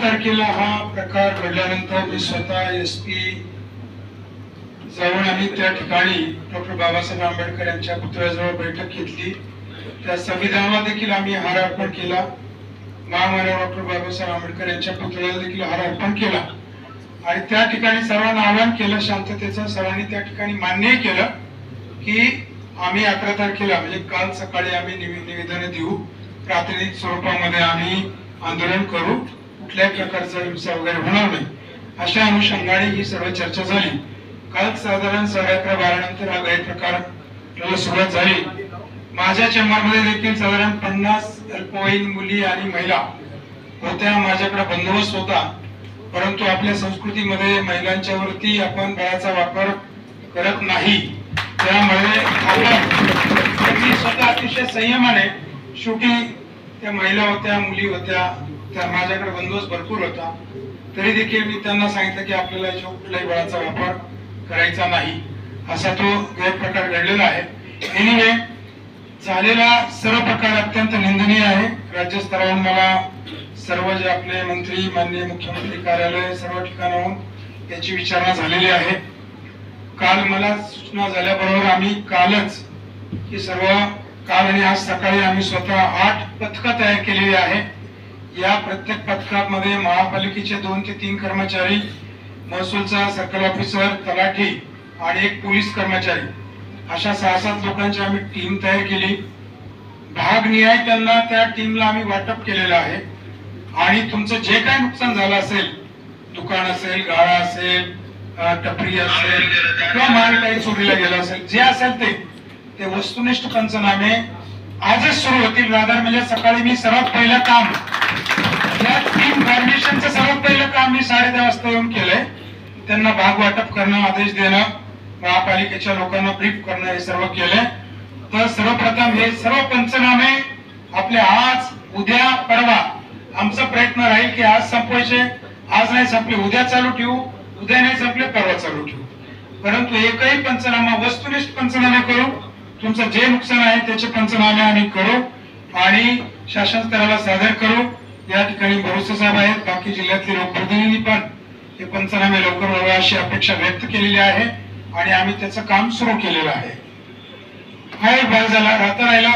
तारखेला हा प्रकार घडल्यानंतर मी स्वतः एसपी जाऊन आम्ही त्या ठिकाणी डॉक्टर बाबासाहेब आंबेडकर यांच्या पुतळ्याजवळ बैठक घेतली। त्या संविधानाला देखील आम्ही हार अर्पण केला, महामानव डॉक्टर बाबासाहेब आंबेडकर यांच्या पुतळ्याला देखील हार अर्पण केला आणि त्या ठिकाणी सर्वांना आवाहन केलं शांततेचं। सर्वांनी त्या ठिकाणी मान्य केलं की आम्ही 11 तारखेला म्हणजे काल सकाळी आम्ही निवेदन देऊ, प्रातिनिधिक स्वरूपामध्ये आम्ही आंदोलन करू, कुठल्याही प्रकारचा हिंसा वगैरे होणार नाही अशा अनुषंगाने ही सर्व चर्चा झाली। काल साधारण 11:30-12 नंतर हा गैरप्रकार सुरुवात झाली। माझ्या चेंबरमध्ये देखील साधारण 50 अल्पवयीन मुली आणि महिला होत्या, माझ्याकडे बंदोबस्त होता। परंतु आपल्या संस्कृतीमध्ये महिलांच्या वरती आपण बळाचा वापर करत नाही, त्यामुळे आपण स्वतः अतिशय संयमाने, शेवटी त्या महिला होत्या, मुली होत्या, त्या माझ्याकडे बंदोबस्त भरपूर होता, तरी देखील मी त्यांना सांगितलं की आपल्याला कुठल्याही बळाचा वापर करायचा नाही, असा तो गैरप्रकार घडलेला आहे। एनिवे, झालेला सर्व प्रकार अत्यंत निंदनीय आहे। राज्यस्तरावरून मला सर्व जे आपले मंत्री, माननीय मुख्यमंत्री कार्यालय, सर्व ठिकाणाहून याची विचारणा झालेली आहे। काल मला सूचना झाल्याबरोबर आम्ही कालच ही सर्व काल आणि आज सकाळी आम्ही स्वतः 8 पथकं तयार केलेली आहे। या प्रत्येक पथकामध्ये महापालिकेचे 2 ते 3 कर्मचारी, महसूलचा सर्कल ऑफिसर, तलाठी आणि एक पोलीस कर्मचारी, अशा 6-7 लोकांची आम्ही टीम तयार केली। भागनिहाय त्यांना त्या टीमला आम्ही वाटप केलेलं आहे आणि तुमचं जे काही नुकसान झालं असेल, दुकान असेल, गाळा असेल, टपरी असेल किंवा माल काही चोरीला गेला असेल, जे असेल ते वस्तुनिष्ठ पंचनामे आजच सुरू होतील। राधार म्हणजे सकाळी मी सर्वात पहिलं काम या टीम फॉर्मेशनचं सर्वात पहिलं काम मी 10:30 वाजता येऊन केलंय। त्यांना भाग वाटप करणं, आदेश देणं, महापालिकेच्या लोकांना ब्रीफ करणं, हे सर्व केलंय। तर सर्वप्रथम हे सर्व पंचनामे आपले आज, उद्या, परवा आमचा प्रयत्न राहील की आज संपवायचे। आज नाही संपले उद्या चालू ठेवू, उद्या नाही संपले परवा चालू ठेवू, परंतु एकही पंचनामा वस्तुनिष्ठ पंचनामे करू। तुमचं जे नुकसान आहे त्याचे पंचनामे आम्ही करू आणि शासन स्तराला सादर करू। या ठिकाणी भरोसा साहेब आहेत, बाकी जिल्ह्यातले लोकप्रतिनिधी पण हे पंचनामे लवकर व्हावे अशी अपेक्षा व्यक्त केलेली आहे आणि आम्ही त्याचं काम सुरू केलेलं आहे। हा एक भाग झाला। राहता राहिला